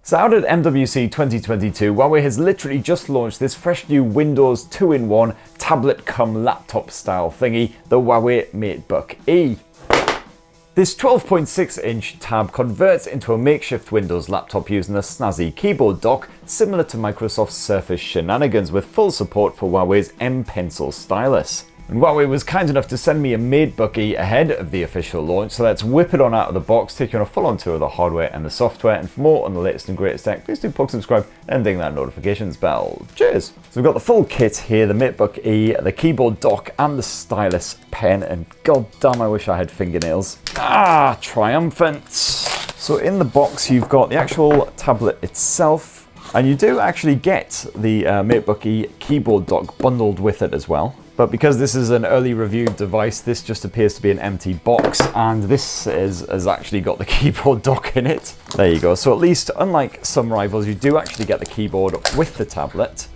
So out at MWC 2022, Huawei has literally just launched this fresh new Windows 2-in-1 tablet cum laptop style thingy, the Huawei Matebook E. This 12.6-inch tab converts into a makeshift Windows laptop using a snazzy keyboard dock similar to Microsoft's Surface shenanigans, with full support for Huawei's M-Pencil stylus. And Huawei was kind enough to send me a Matebook E ahead of the official launch, so let's whip it on out of the box, take you on a full-on tour of the hardware and the software. And for more on the latest and greatest tech, please do poke, subscribe and ding that notifications bell. Cheers! So we've got the full kit here, the Matebook E, the keyboard dock and the stylus pen, and god damn I wish I had fingernails. Ah, triumphant! So in the box you've got the actual tablet itself, and you do actually get the Matebook E keyboard dock bundled with it as well. But because this is an early reviewed device, this just appears to be an empty box, and this has actually got the keyboard dock in it. There you go. So at least, unlike some rivals, you do actually get the keyboard with the tablet.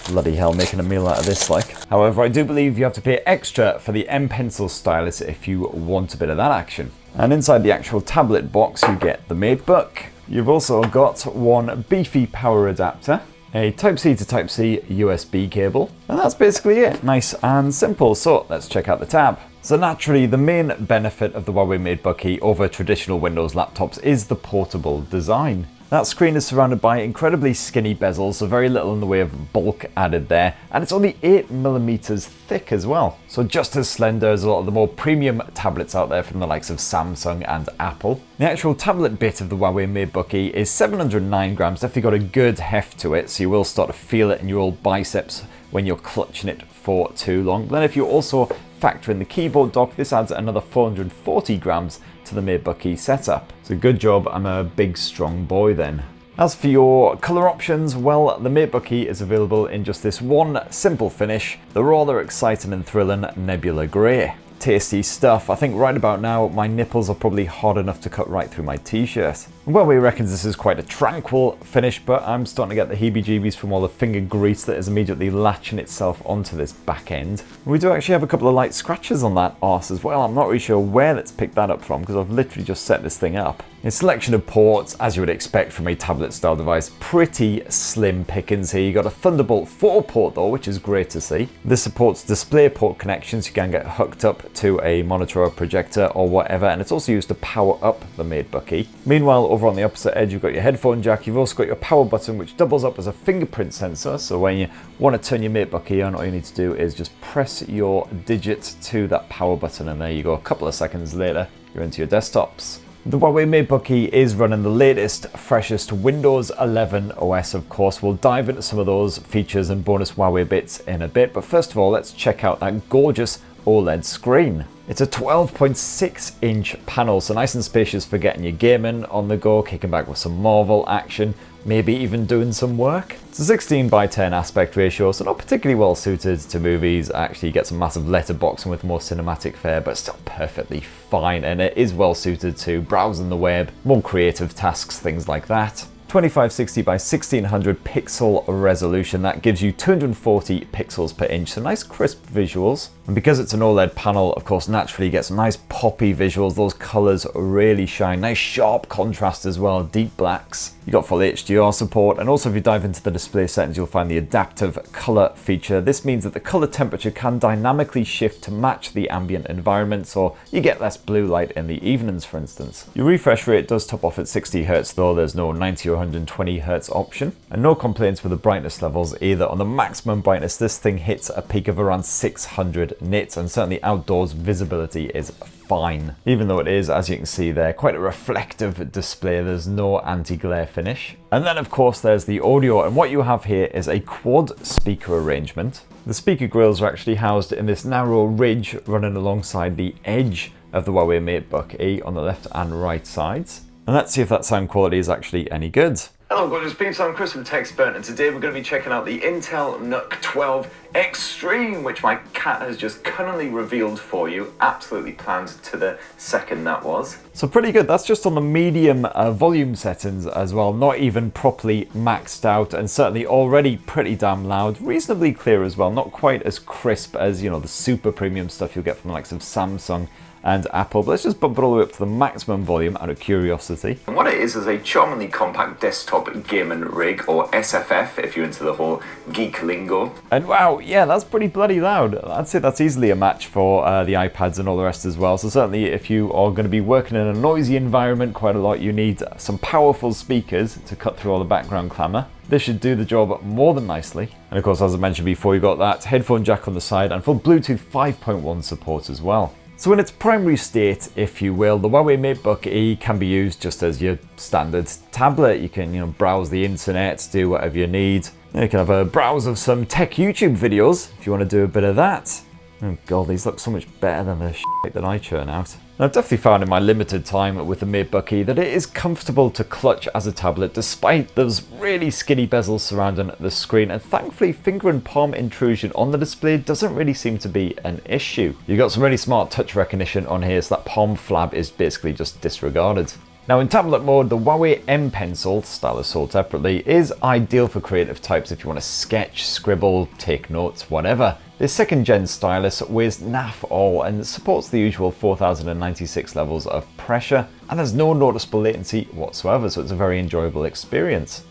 Bloody hell, making a meal out of this like. However, I do believe you have to pay extra for the M-Pencil stylus if you want a bit of that action. And inside the actual tablet box, you get the Matebook. You've also got one beefy power adapter, a Type-C to Type-C USB cable, and that's basically it. Nice and simple. So let's check out the tab. So naturally, the main benefit of the Huawei Matebook E over traditional Windows laptops is the portable design. That screen is surrounded by incredibly skinny bezels, so very little in the way of bulk added there, and it's only 8mm thick as well. So just as slender as a lot of the more premium tablets out there from the likes of Samsung and Apple. The actual tablet bit of the Huawei Matebook E is 709 grams, definitely got a good heft to it, so you will start to feel it in your old biceps when you're clutching it for too long. But then if you also factor in the keyboard dock, this adds another 440 grams to the Matebook E setup. So good job, I'm a big strong boy then. As for your colour options, well, the Matebook E is available in just this one simple finish, the rather exciting and thrilling Nebula Grey. Tasty stuff. I think right about now my nipples are probably hard enough to cut right through my t-shirt. Huawei reckons this is quite a tranquil finish, but I'm starting to get the heebie-jeebies from all the finger grease that is immediately latching itself onto this back end. We do actually have a couple of light scratches on that arse as well. I'm not really sure where that's picked that up from because I've literally just set this thing up. A selection of ports, as you would expect from a tablet style device, pretty slim pickings here. You got a Thunderbolt 4 port though, which is great to see. This supports display port connections. You can get hooked up to a monitor or projector or whatever, and it's also used to power up the Matebook E. Meanwhile, over on the opposite edge, you've got your headphone jack. You've also got your power button, which doubles up as a fingerprint sensor. So when you want to turn your Matebook E on, all you need to do is just press your digit to that power button, and there you go. A couple of seconds later, you're into your desktops. The Huawei Matebook E is running the latest, freshest Windows 11 OS, of course. We'll dive into some of those features and bonus Huawei bits in a bit, but first of all, let's check out that gorgeous OLED screen. It's a 12.6-inch panel, so nice and spacious for getting your gaming on the go, kicking back with some Marvel action, maybe even doing some work. It's a 16:10 aspect ratio, so not particularly well suited to movies. Actually, you get some massive letterboxing with more cinematic fare, but still perfectly fine, and it is well suited to browsing the web, more creative tasks, things like that. 2560 by 1600 pixel resolution, that gives you 240 pixels per inch, so nice crisp visuals. And because it's an OLED panel, of course, naturally you get some nice poppy visuals. Those colors really shine. Nice sharp contrast as well, deep blacks. You got full HDR support, and also if you dive into the display settings, you'll find the adaptive color feature. This means that the color temperature can dynamically shift to match the ambient environment, so you get less blue light in the evenings, for instance. Your refresh rate does top off at 60 Hz though. There's no 90 or 120 Hz option, and no complaints with the brightness levels either. On the maximum brightness, this thing hits a peak of around 600 nits, and certainly outdoors visibility is fine. Even though it is, as you can see there, quite a reflective display, there's no anti-glare finish. And then of course there's the audio, and what you have here is a quad speaker arrangement. The speaker grills are actually housed in this narrow ridge running alongside the edge of the Huawei Matebook E on the left and right sides. And let's see if that sound quality is actually any good. Hello gorgeous peeps, I'm Chris from TechSpert, and today we're going to be checking out the Intel NUC 12 Extreme, which my cat has just cunningly revealed for you. Absolutely planned to the second that was. So pretty good. That's just on the medium volume settings as well, not even properly maxed out, and certainly already pretty damn loud. Reasonably clear as well, not quite as crisp as, you know, the super premium stuff you'll get from the likes of Samsung and Apple, but let's just bump it all the way up to the maximum volume out of curiosity. And what it is a charmingly compact desktop gaming rig, or SFF if you're into the whole geek lingo. And wow, yeah, that's pretty bloody loud. I'd say that's easily a match for the iPads and all the rest as well. So certainly if you are going to be working in a noisy environment quite a lot, you need some powerful speakers to cut through all the background clamour. This should do the job more than nicely. And of course, as I mentioned before, you've got that headphone jack on the side and full Bluetooth 5.1 support as well. So in its primary state, if you will, the Huawei Matebook E can be used just as your standard tablet. You can, browse the internet, do whatever you need. You can have a browse of some tech YouTube videos if you want to do a bit of that. Oh god, these look so much better than the shit that I churn out. And I've definitely found in my limited time with the Matebook E that it is comfortable to clutch as a tablet despite those really skinny bezels surrounding the screen, and thankfully finger and palm intrusion on the display doesn't really seem to be an issue. You've got some really smart touch recognition on here, so that palm flab is basically just disregarded. Now in tablet mode, the Huawei M-Pencil, stylus sold separately, is ideal for creative types if you want to sketch, scribble, take notes, whatever. This second gen stylus weighs naff all and supports the usual 4096 levels of pressure, and there's no noticeable latency whatsoever, so it's a very enjoyable experience.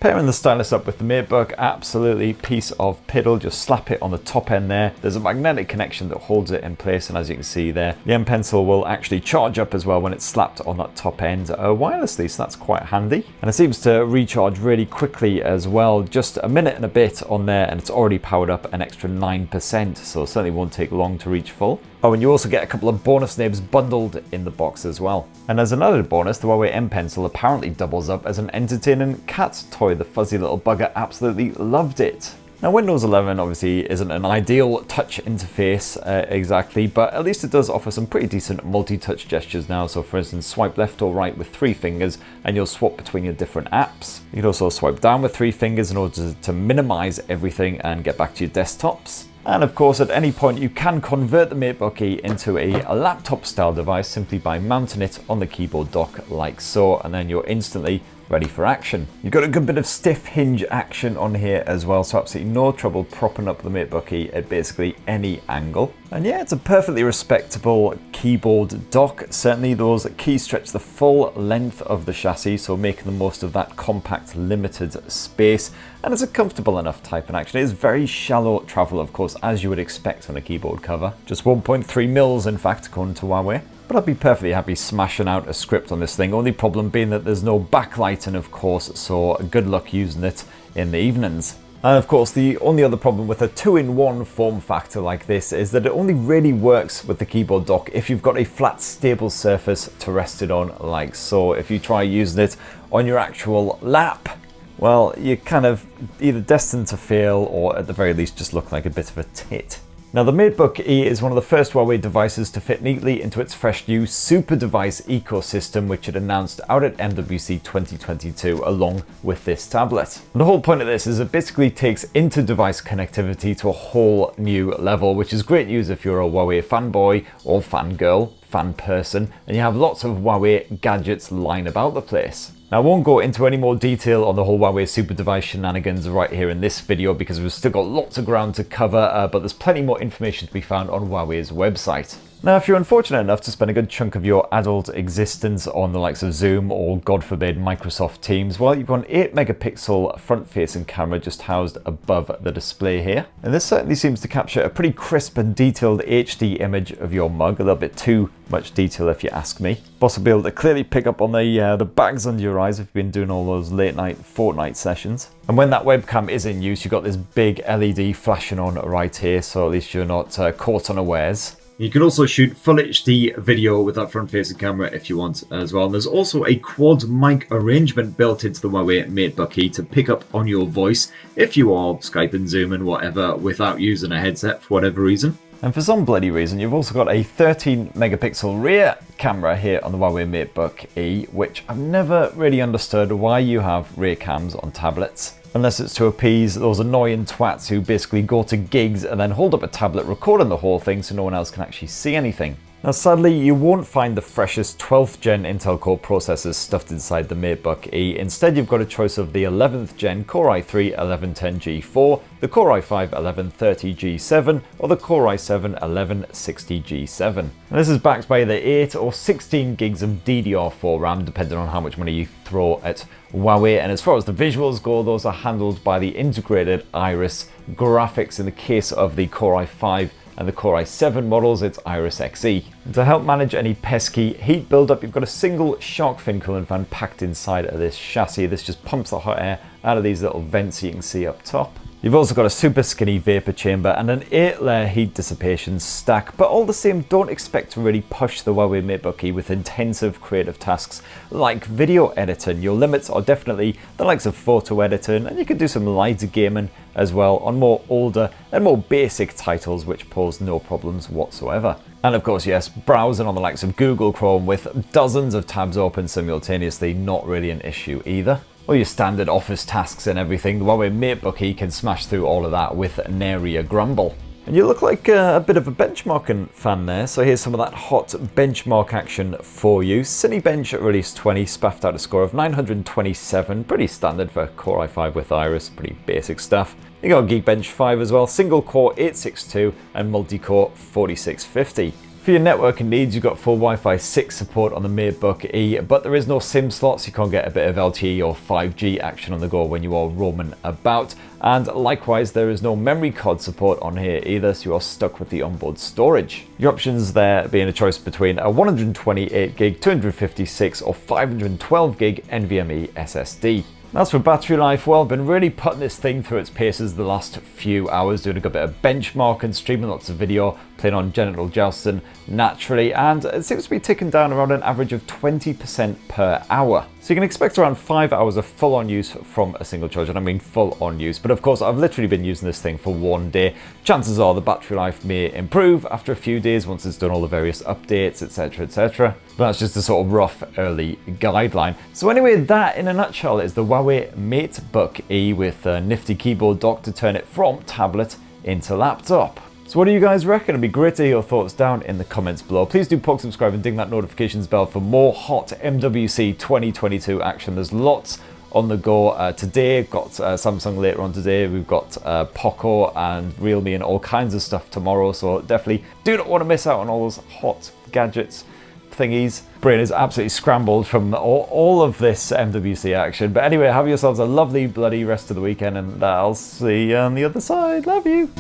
Pairing the stylus up with the Matebook, absolutely piece of piddle. Just slap it on the top end there. There's a magnetic connection that holds it in place, and as you can see there, the M-Pencil will actually charge up as well when it's slapped on that top end wirelessly, so that's quite handy. And it seems to recharge really quickly as well, just a minute and a bit on there, and it's already powered up an extra 9%, so it certainly won't take long to reach full. Oh, and you also get a couple of bonus nibs bundled in the box as well. And as another bonus, the Huawei M-Pencil apparently doubles up as an entertaining cat toy. The fuzzy little bugger absolutely loved it. Now Windows 11 obviously isn't an ideal touch interface exactly, but at least it does offer some pretty decent multi-touch gestures now. So for instance, swipe left or right with 3 fingers and you'll swap between your different apps. You can also swipe down with 3 fingers in order to minimize everything and get back to your desktops. And of course, at any point you can convert the Matebook E into a laptop style device simply by mounting it on the keyboard dock like so, and then you're instantly ready for action. You've got a good bit of stiff hinge action on here as well, so absolutely no trouble propping up the Matebook E at basically any angle. And yeah, it's a perfectly respectable keyboard dock. Certainly those keys stretch the full length of the chassis, so making the most of that compact limited space. And it's a comfortable enough typing action. It is very shallow travel, of course, as you would expect on a keyboard cover. Just 1.3 mils, in fact, according to Huawei. But I'd be perfectly happy smashing out a script on this thing. Only problem being that there's no backlighting, of course, so good luck using it in the evenings. And of course, the only other problem with a 2-in-1 form factor like this is that it only really works with the keyboard dock if you've got a flat, stable surface to rest it on, like so. If you try using it on your actual lap, well, you're kind of either destined to fail or at the very least just look like a bit of a tit. Now the Matebook E is one of the first Huawei devices to fit neatly into its fresh new super device ecosystem, which it announced out at MWC 2022 along with this tablet. And the whole point of this is it basically takes inter-device connectivity to a whole new level, which is great news if you're a Huawei fanboy or fangirl, fan person, and you have lots of Huawei gadgets lying about the place. Now, I won't go into any more detail on the whole Huawei super device shenanigans right here in this video because we've still got lots of ground to cover, but there's plenty more information to be found on Huawei's website. Now, if you're unfortunate enough to spend a good chunk of your adult existence on the likes of Zoom or, God forbid, Microsoft Teams, well, you've got an 8 megapixel front-facing camera just housed above the display here. And this certainly seems to capture a pretty crisp and detailed HD image of your mug, a little bit too much detail if you ask me. Possibly able to clearly pick up on the bags under your eyes if you've been doing all those late-night Fortnite sessions. And when that webcam is in use, you've got this big LED flashing on right here, so at least you're not caught unawares. You can also shoot full HD video with that front-facing camera if you want as well. And there's also a quad mic arrangement built into the Huawei Matebook E to pick up on your voice if you are Skyping, Zoom and whatever without using a headset for whatever reason. And for some bloody reason, you've also got a 13 megapixel rear camera here on the Huawei Matebook E, which I've never really understood why you have rear cams on tablets. Unless it's to appease those annoying twats who basically go to gigs and then hold up a tablet recording the whole thing so no one else can actually see anything. Now sadly, you won't find the freshest 12th gen Intel Core processors stuffed inside the Matebook E. Instead, you've got a choice of the 11th gen Core i3 1110G4, the Core i5 1130G7, or the Core i7 1160G7. And this is backed by either 8 or 16 gigs of DDR4 RAM, depending on how much money you throw at Huawei. And as far as the visuals go, those are handled by the integrated Iris graphics. In the case of the Core i5 and the Core i7 models, it's Iris Xe. And to help manage any pesky heat buildup, you've got a single shark fin coolant fan packed inside of this chassis. This just pumps the hot air out of these little vents you can see up top. You've also got a super skinny vapor chamber and an 8-layer heat dissipation stack, but all the same, don't expect to really push the Huawei Matebook E with intensive creative tasks like video editing. Your limits are definitely the likes of photo editing, and you can do some lighter gaming as well on more older and more basic titles, which pose no problems whatsoever. And of course, yes, browsing on the likes of Google Chrome with dozens of tabs open simultaneously, not really an issue either. Or your standard office tasks and everything, the Huawei Matebook E can smash through all of that with nary a grumble. And you look like a bit of a benchmarking fan there, so here's some of that hot benchmark action for you. Cinebench at release 20 spaffed out a score of 927, pretty standard for Core i5 with Iris, pretty basic stuff. You got Geekbench 5 as well, single core 862 and multi-core 4650. For your networking needs, you've got full Wi-Fi 6 support on the Matebook E, but there is no SIM slots. You can't get a bit of LTE or 5G action on the go when you are roaming about. And likewise, there is no memory card support on here either, so you are stuck with the onboard storage. Your options there being a choice between a 128 gig, 256 or 512 gig NVMe SSD. As for battery life, well, I've been really putting this thing through its paces the last few hours, doing a good bit of benchmarking, streaming lots of video, playing on genital jousting naturally, and it seems to be ticking down around an average of 20% per hour. So you can expect around 5 hours of full-on use from a single charge, and I mean full-on use. But of course, I've literally been using this thing for 1 day. Chances are the battery life may improve after a few days once it's done all the various updates, etc, etc. But that's just a sort of rough early guideline. So anyway, that in a nutshell is the Huawei Matebook E with a nifty keyboard dock to turn it from tablet into laptop. So what do you guys reckon? It'd be great to hear your thoughts down in the comments below. Please do poke, subscribe and ding that notifications bell for more hot MWC 2022 action. There's lots on the go today. Got Samsung later on today. We've got Poco and Realme and all kinds of stuff tomorrow. So definitely do not want to miss out on all those hot gadgets thingies. Brain is absolutely scrambled from all of this MWC action. But anyway, have yourselves a lovely bloody rest of the weekend, and I'll see you on the other side. Love you.